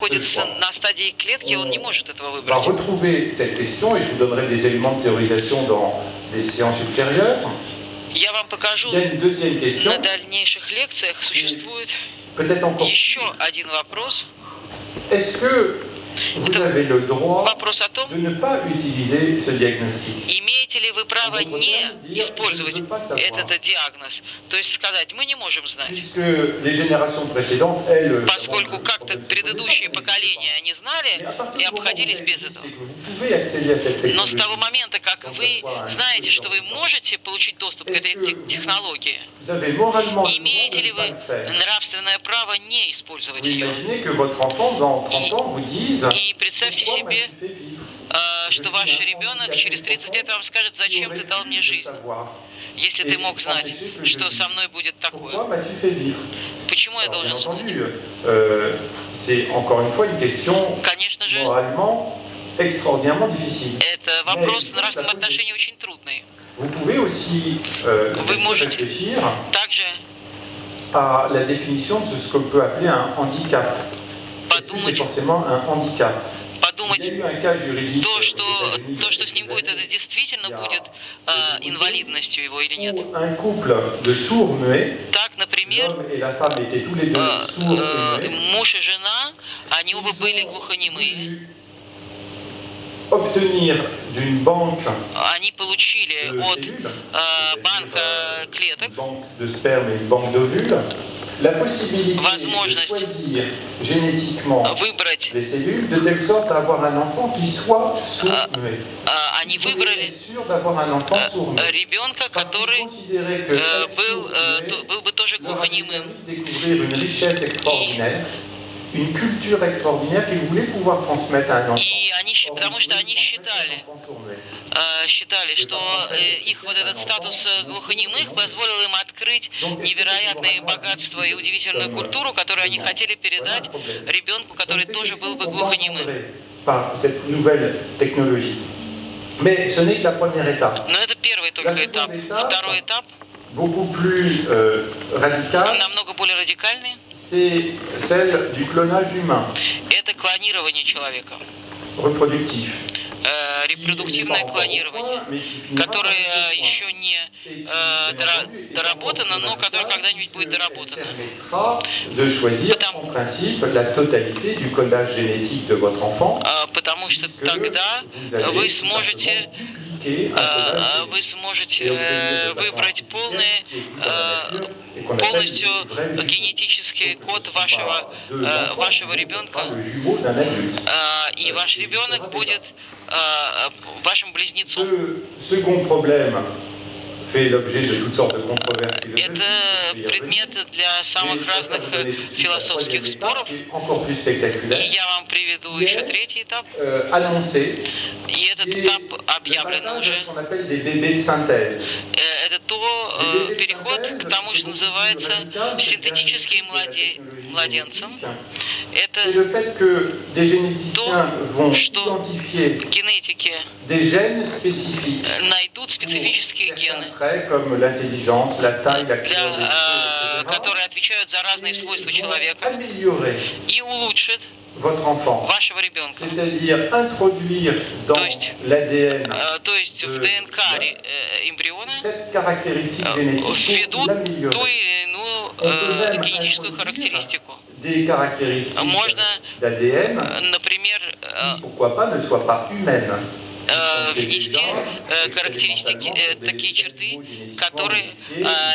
находится на стадии клетки, он не может этого va выбрать. retrouver cette question et je vous donnerai des éléments de théorisation dans des séances ultérieures. Я вам покажу, Il y a une deuxième на question, дальнейших лекциях существует peut-être encore. еще один вопрос. Est-ce que vous avez le droit Вопрос о том, de ne pas utiliser ce diagnostic? имеете ли вы право не использовать этот диагноз? То есть сказать, мы не можем знать. Puisque les générations précédentes, elles, Поскольку как-то предыдущие поколения не знали и обходились без этого. vous pouvez accéder à cette Но с того technologie. момента, как вы знаете, что вы можете получить доступ к этой технологии, Vous avez moralement le droit имеете de ли ne pas вы le faire. нравственное право не использовать Vous ее? imaginez que votre enfant, dans 30 ans, vous dise И представьте pourquoi себе, m'as-tu fait vivre? что ваш ребенок через 30 лет вам скажет, зачем ты дал мне жизнь, если ты мог знать, что со мной будет такое. Pourquoi m'as-tu fait vivre? Почему я Alors, bien должен знать? entendu, c'est encore une fois une question Конечно же, moralement extraordinairement difficile. это вопрос в нравственном отношении очень трудный. Vous pouvez aussi Вы можете réfléchir также à la définition de ce qu'on peut appeler un handicap. Est-ce que c'est подумать, forcément un handicap? Il y a eu un cas juridique то, aux что États-Unis, с ним будет, это действительно будет инвалидностью его или нет. où un couple de sourds-muets, Так, например, l'homme et la femme étaient tous les deux sourds et muets, муж и жена, они оба были глухонемые. obtenir d'une banque Они получили de от cellules, банка клеток une banque de sperme et une banque d'ovules, la possibilité de Возможность choisir génétiquement выбрать, les cellules de telle sorte à avoir un enfant qui soit sourd-muet. они Vous pouvez выбрали être sûr d'avoir un enfant sourd-muet. ребенка, Parce que который vous considérez que chaque sourd-muet был бы тоже leur a глухонемым. permis de découvrir une richesse extraordinaire, une culture extraordinaire qu'ils voulaient pouvoir transmettre à un enfant. И потому что они считали, что их вот этот статус глухонемых позволил им открыть невероятные богатства и удивительную культуру, которую они хотели передать ребенку, который тоже был бы глухонемым. Par cette nouvelle technologie. Mais ce n'est que la première étape. Но это первый только этап. Второй этап, Beaucoup plus radicale, намного более радикальный, c'est celle du clonage humain, это клонирование человека, reproductif. репродуктивное клонирование, которое еще не доработано, но которое когда-нибудь будет доработано. De choisir en principe la totalité du codage génétique de votre enfant. Потому что тогда вы сможете выбрать полностью генетический код вашего ребенка, и ваш ребенок будет вашим близнецом. Second problème fait l'objet de toutes sortes de controverses philosophiques. Это предмет для самых разных философских споров. Encore plus spectaculaire. И я вам приведу еще третий этап. Annoncé. И этот этап объявлен уже. qu'on appelle des bébés de synthèse. Это переход к тому, что называется синтетическим младенцем. Это C'est le fait que des généticiens vont что identifier генетики des gènes spécifiques найдут специфические гены, traits comme l'intelligence, la taille, la couleur des cheveux, etc., которые отвечают за разные свойства человека, améliorer и улучшат votre enfant. вашего ребенка. C'est-à-dire introduire dans l'ADN То есть в ДНК эмбриона cette caractéristique génétique введут pour ту l'améliorer. или иную генетическую характеристику. Des caractéristiques Можно, d'ADN например, qui, pourquoi pas, ne soient pas humaines. внести характеристики, такие черты, которые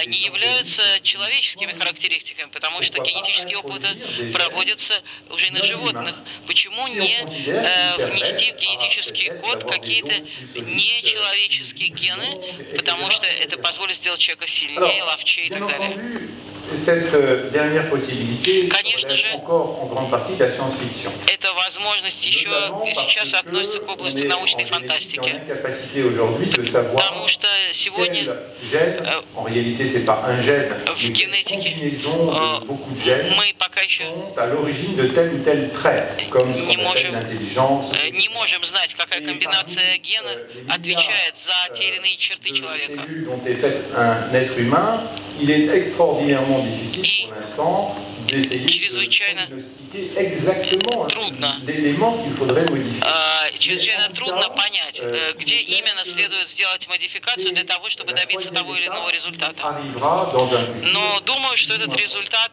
не являются человеческими характеристиками, потому что генетические опыты проводятся уже и на животных. Почему не внести в генетический код какие-то нечеловеческие гены, потому что это позволит сделать человека сильнее, ловчее и так далее. Cette dernière possibilité Конечно же, encore en grande partie de la science-fiction. эта возможность еще сейчас относится к области научной фантастики. Потому что сегодня в генетике мы пока еще не можем знать, какая комбинация генов отвечает за те или иные черты человека. Il est extraordinairement difficile И pour l'instant d'essayer de чрезвычайно трудно. Чрезвычайно трудно понять, где именно следует сделать модификацию для того, чтобы добиться того или иного результата. Но думаю, что этот результат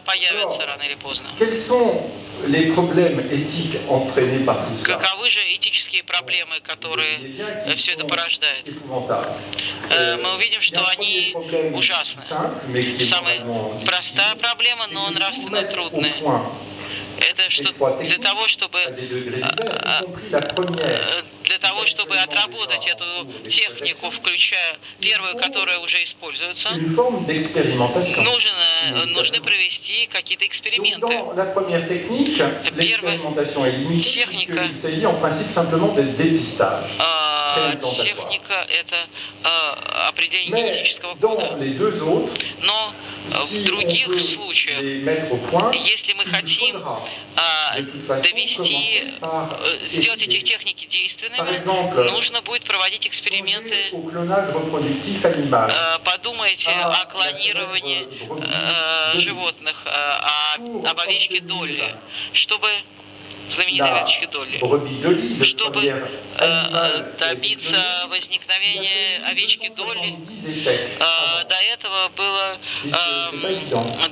появится рано или поздно. Каковы же этические проблемы, которые все это порождает? Мы увидим, что они ужасны. Самая простая проблема, но нравственно трудная. Это что для того, чтобы отработать эту технику, включая первую, которая уже используется, нужно провести какие-то эксперименты. Первая техника это определение генетического кода. Но в других случаях, если мы хотим сделать эти техники действенными, нужно будет проводить эксперименты. Подумайте о клонировании животных, об овечке Долли, чтобы знаменитой овечки Долли. Чтобы добиться возникновения овечки Долли, до этого было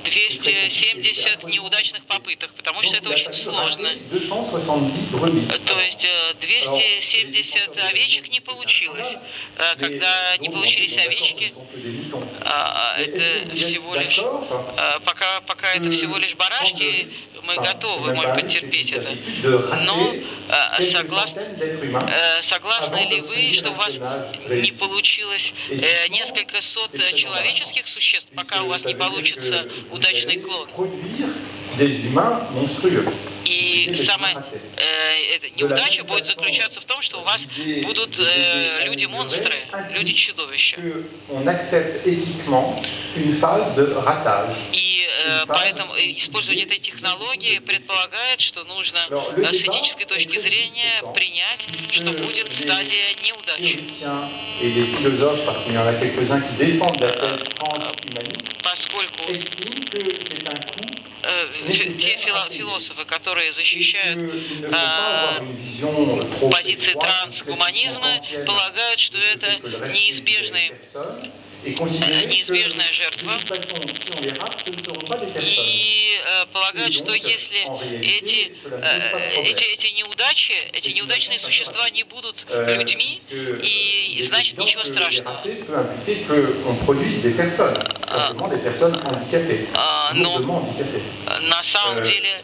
270 неудачных попыток, потому что это очень сложно. То есть 270 овечек не получилось. Когда не получились овечки, это всего лишь, пока это всего лишь барашки, мы готовы, может быть, терпеть это. Но согласны ли вы, что у вас не получилось несколько сот человеческих существ, пока у вас не получится удачный клон? И самая неудача будет заключаться в том, что у вас будут люди-монстры, люди-чудовища. И поэтому использование этой технологии предполагает, что нужно с этической точки зрения принять, что будет стадия неудачи. Поскольку те философы, которые защищают позиции трансгуманизма, полагают, что это неизбежная жертва, и полагают, что если эти неудачные существа не будут людьми, и значит ничего страшного. Но на самом деле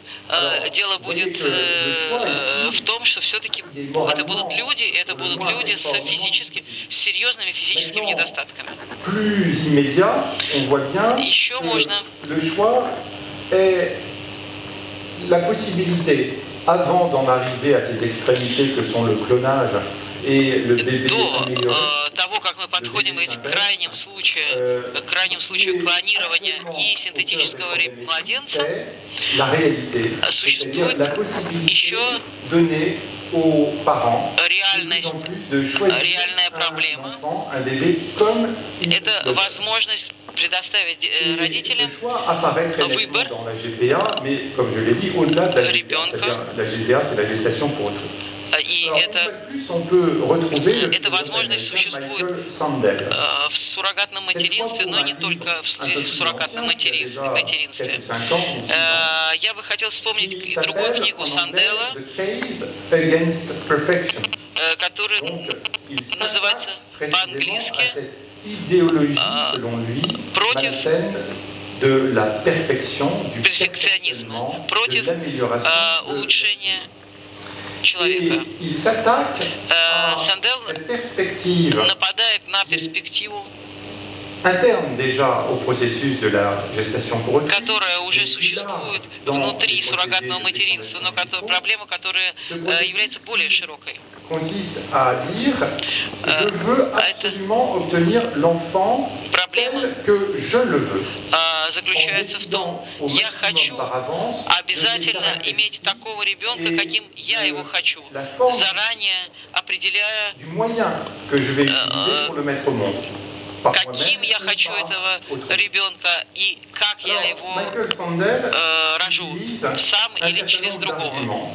дело будет в том, что все-таки это будут люди с серьезными физическими недостатками. Еще можно la possibilité, avant d'en arriver à ces extrémités que sont le clonage et le bébé amélioré, того, как мы подходим к крайним случаю клонирования и синтетического младенца, существует еще реальная проблема. Это возможность предоставить родителям выбор ребенка. И эта возможность существует в суррогатном материнстве, но не только в связи с суррогатным материнством. Я бы хотел вспомнить другую книгу Сандела, которая называется по-английски «Против перфекционизма», против улучшения человека. Сандел нападает на перспективу, которая уже существует внутри суррогатного материнства, но проблема, которая является более широкой. Проблема заключается в том, я хочу обязательно иметь такого ребенка, каким я его хочу, заранее определяя каким я хочу этого ребенка и как я его рожу, сам или через другого.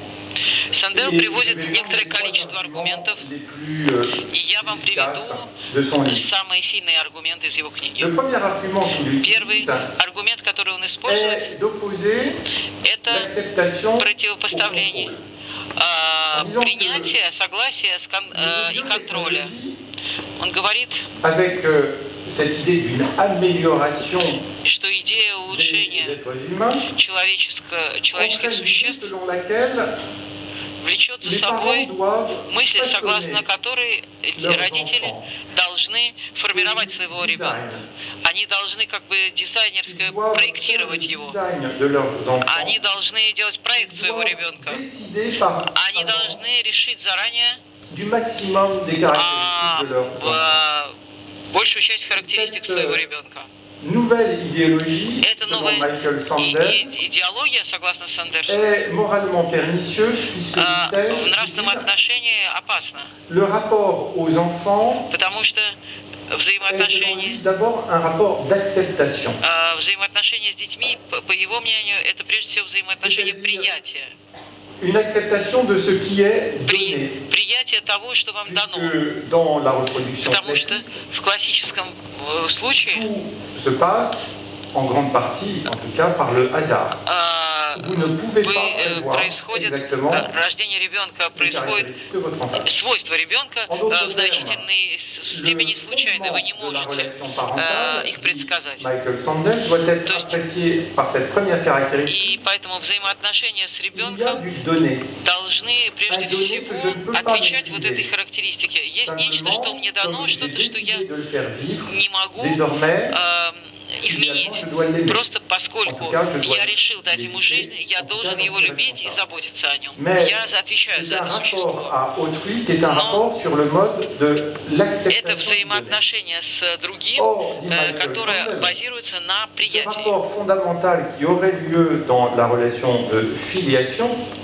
Сандел приводит некоторое количество аргументов, и я вам приведу самые сильные аргументы из его книги. Первый аргумент, который он использует, это противопоставление принятия, согласия и контроля. Он говорит, что идея улучшения человеческих существ влечет за собой мысль, согласно которой родители должны формировать своего ребенка. Они должны как бы дизайнерски проектировать его. Они должны делать проект своего ребенка. Они должны решить заранее большую часть характеристик своего ребенка. Это новая идеология, согласно Сандерсу, в нравственном отношении опасна, потому что взаимоотношения с детьми, по его мнению, это прежде всего взаимоотношения приятия. Приятие того, что вам дано. Потому что в классическом случае рождение ребенка происходит, свойства ребенка в значительной степени случайны, вы не можете их предсказать. То есть, и поэтому взаимоотношения с ребенком должны прежде всего отвечать вот этой характеристике. Есть нечто, что мне дано, что-то, что я не могу изменить. Просто поскольку я решил дать ему жизнь, я должен его любить и заботиться о нем. Я отвечаю за это существо. Но это взаимоотношение с другим, которое базируется на приятии.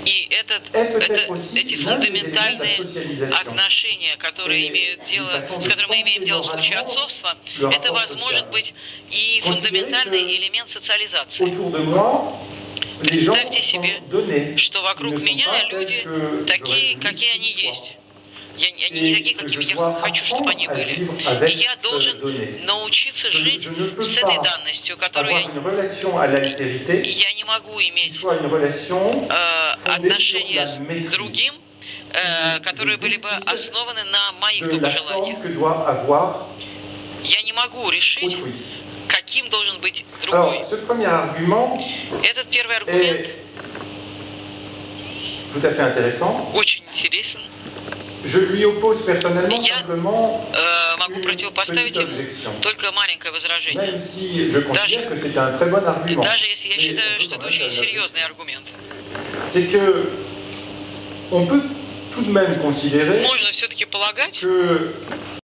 И эти фундаментальные отношения, которые имеют дело, с которыми мы имеем дело в случае отцовства, это может быть и фундаментальный элемент социализации. Представьте себе, что вокруг меня люди такие, какие они есть. Они не такие, какими я хочу, чтобы они были. И я должен научиться жить с этой данностью, которую я не могу иметь отношения с другим, которые были бы основаны на моих только желаниях. Я не могу решить, каким должен быть другой. Этот первый аргумент очень интересен. Я могу противопоставить ему только маленькое возражение. Даже если я считаю, что это очень серьезный аргумент. Можно все-таки полагать,